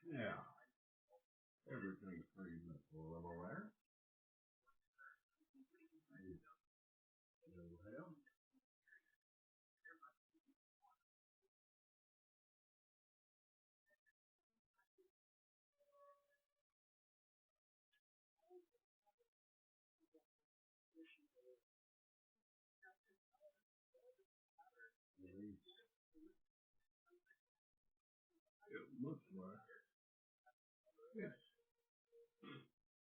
Yeah, everything's freezing up a little there. Little hell. It looks like it's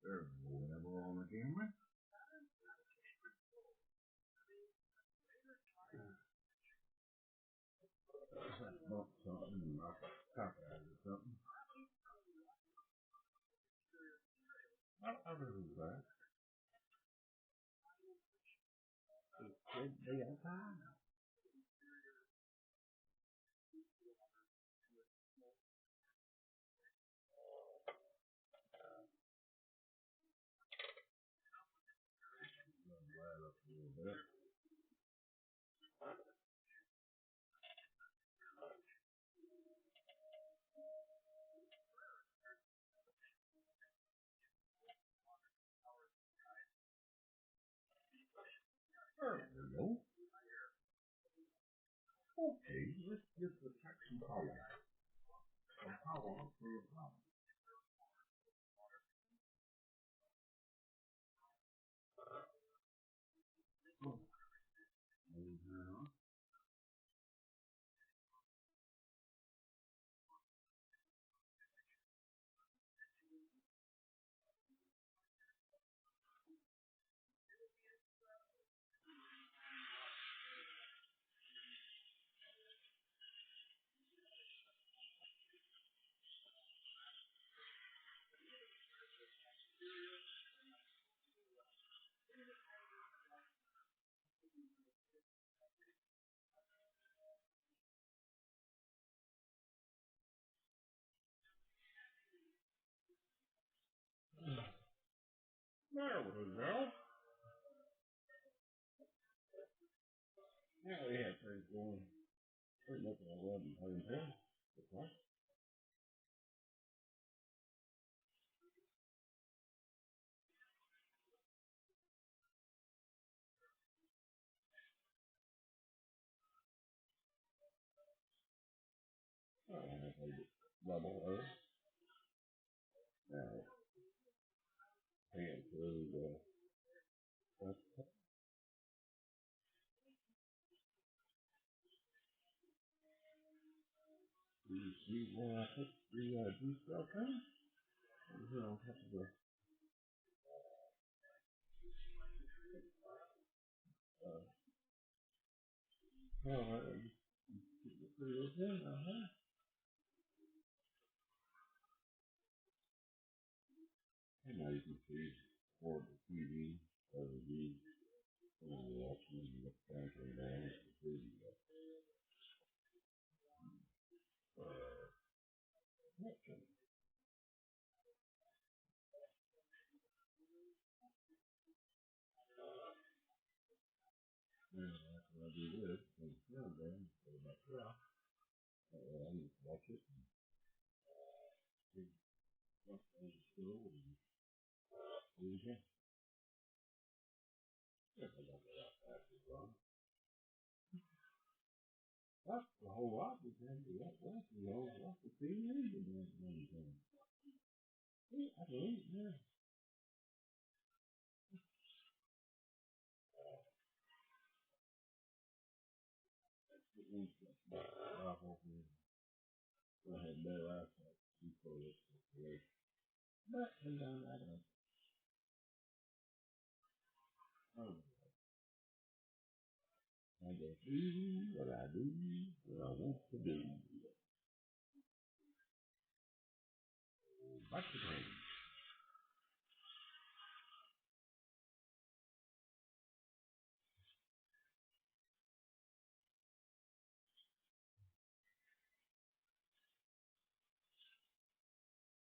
there's whatever on the camera. Bump something and knock a cock out or something. Other than that, it should be okay. Light up a little bit. There we go. Okay, let's get the traction power. Some power for your problem. Mm-hmm. There we go. Now we have things going pretty much at 11:10. Okay. I played it double there. Now, pan through the you see where I put the juice belt thing? Over here on top of the, oh, just put it over there, And now you can see for the TV, LED, and the options, you got the counter down, the food, you got, option. And after I do this, and it's down there, go back there, I need to watch it, and see what's on the school, and see it. Yes, I got that out back as well. That's the whole lot, we can do that, that's the whole lot, the thing is, and then, yeah, I believe, yeah. It was, I hope I had better eyesight before this situation. But, and, I don't know. Oh, I just do what I do, what I want to do. Back to the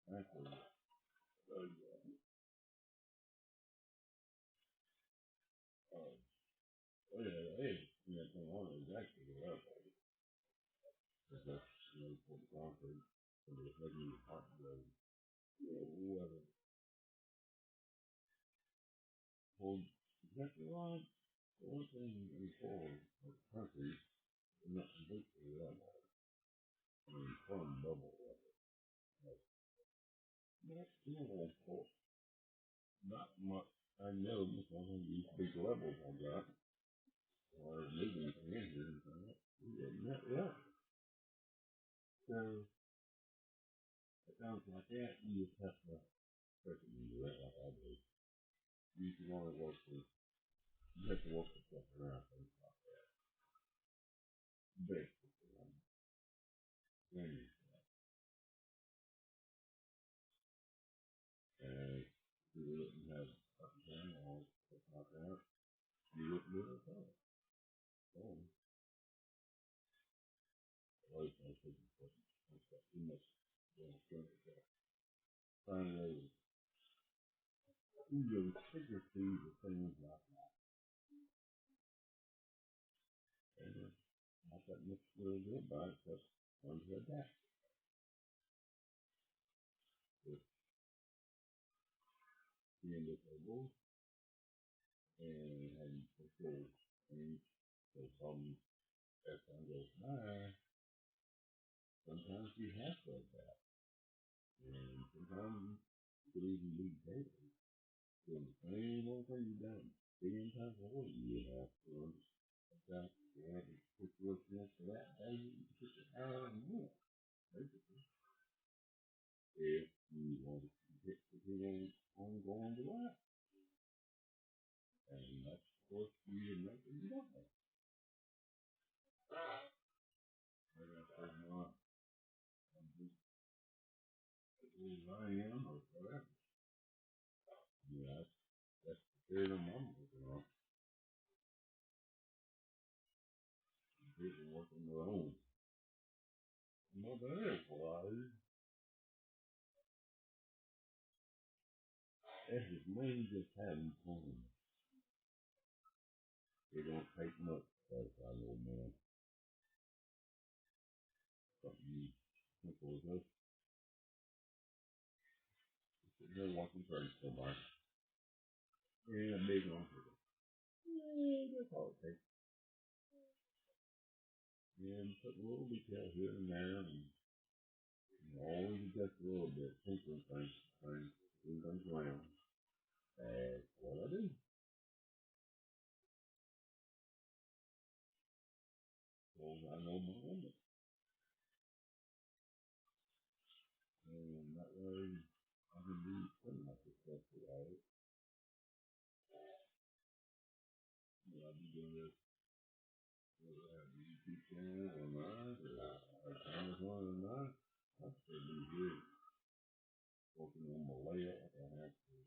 back to oh yeah, hey, yeah, so one is actually the left. Because that's, for the concrete. So they had me talk to them, whoever. Well, exactly right. The one thing in foreign countries, not completely level. I mean, fun bubble level. But not level for not much. I know because of these big levels I got, or moving from in here and that. We didn't that well. So, it sounds like that, you just have to press it into that like I do. You can only work with, you have to work with stuff around things like that. Basically, then you and you wouldn't have up and down or stuff like that. You wouldn't do it at all. So, like I said, I've got too much going on. Finally, you know, figure through the things like that. And I got much really good about it, but one's got that. If being disabled and having control things, so as time goes by, sometimes you have to adapt. And sometimes you could even be daily. Doing the same old thing you've done 10 times over, you have to adapt. You have to put your chance for that day, you put your hour more, basically. If you want to get to the ongoing life. And that's what you make it nothing. Like I said, no, I'm just as old as I am or whatever. Yeah, that's the period I'm working on. People working their own. No, that is wise. That's just me just having fun. It don't take much to satisfy an old man. Something simple as this. Sitting there watching trains go by. Yeah, big one for them. Yeah, that's all it takes. And put a little detail here and there and always just a little bit. Tinkering things around. That's what I do. So I know my limit. And that way I can be pretty much successful at it. I'll be doing this YouTube channel or mine, or Thomas one or mine. I still be good working on my layout. I have to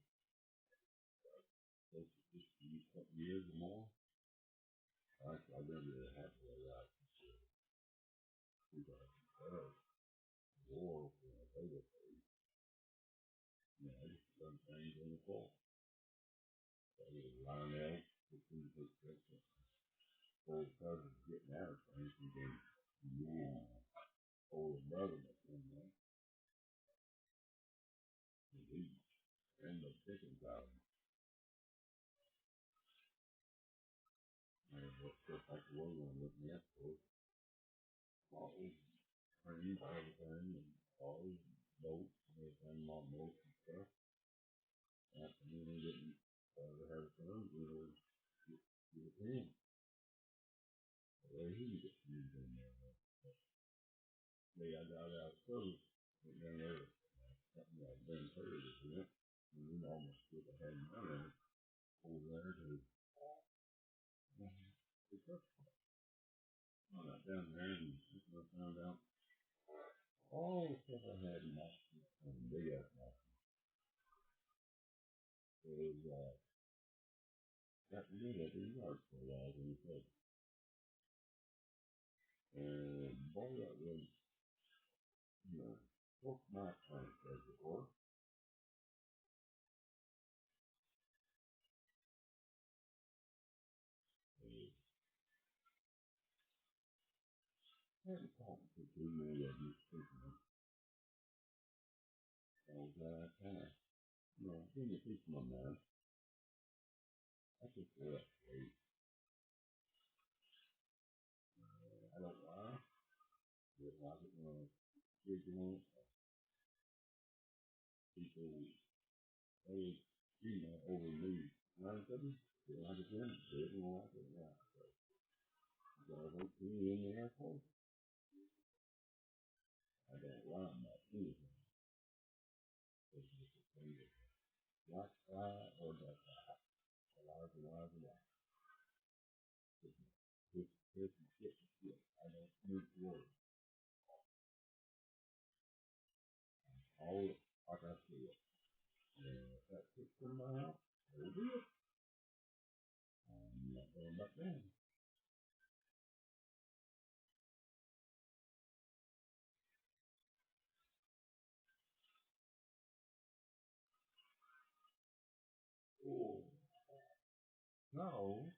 close to 50 something years or more. I've been to half the way out since 2012. Or when I say that, I just done things on the fall. So I get a line out, 15 foot section. Old cousin getting out of things and then me and older brother that's in there. And we end up picking about him. And what stuff like the world one with me up for. All these trains, everything, and all these boats, and everything, my boats and stuff. After me and getting have fun, we were get it in. Well, he gets used in there. I got out of service, but then there was something like Ben Perry was in it. And we almost would have had money over there to pick up. I got down there and I found out all the stuff I had in my big ass house. It was got rid of the yard for a while when he said. And boy, that was, took my plank as it were. And I hadn't talked to too many of you thinking. kind of, give me a piece of my mind. I just feel that way. I don't know why. But I don't know. People, they, overload. You know what I'm saying? I just didn't. They didn't like it. Yeah. So I went to in the airport. I don't lie about anything. It's just a thing that black eye or that eye. A lot of lies. It's shit. I don't need words. All like I said. And if that kicks in my house, it'll do it. I'm not going back down. Oh, no.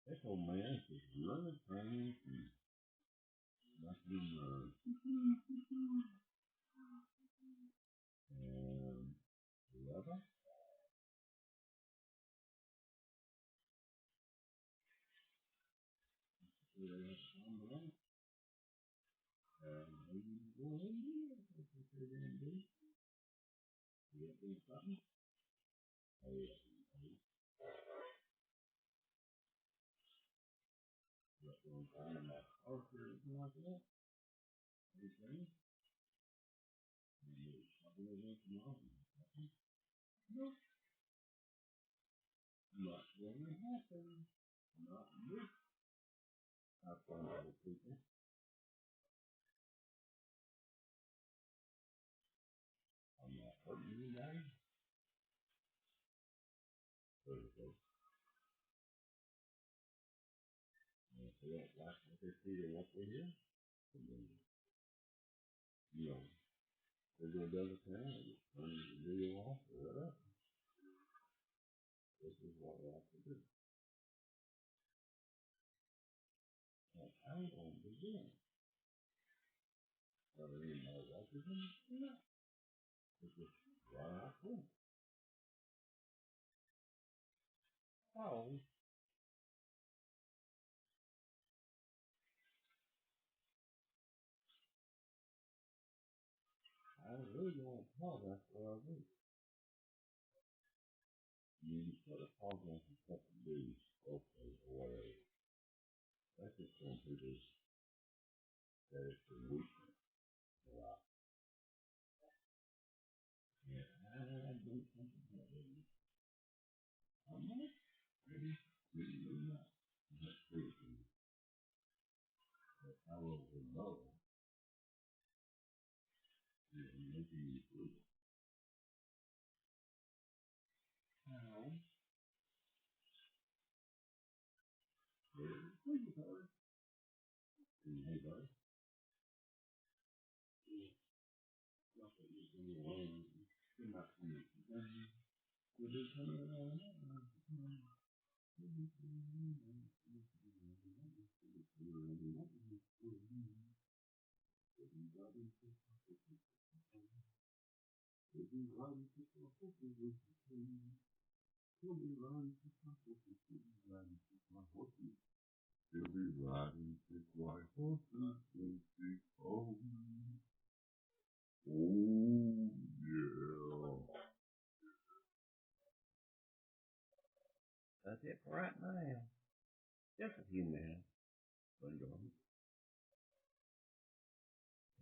This old man is running things and nothing, and 11. And maybe go in there. If they're going to do. You got to do something. Hey, what going on in my house or anything like that? Anything? Maybe something against mom. No. Not going to happen. Not me. I find other people. I'm not hurting you guys. So if they don't like what they see or what they hear, then, you know, they go down the town and turn the video off or whatever. This is what we have to do. Like, I don't begin. Are there any more autism? No. It's just what I think. Oh, I really don't apologize for what I do. You instead of apologizing for stuff you do, okay, or whatever. That's just going through this, that it's a weakness. A lot. Yeah, I don't think that is. I'm not. Maybe. Maybe not. That's true. But I will know. Making you free. How? Hey, buddy. Hey, buddy. Not that you're going alone. You're not coming. You're just coming along. You'll be riding this white horse and see oh, oh yeah. That's it for right now. Just a few minutes. But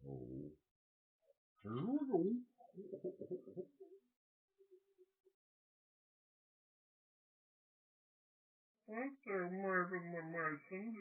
oh, turtle. What's the matter with my son?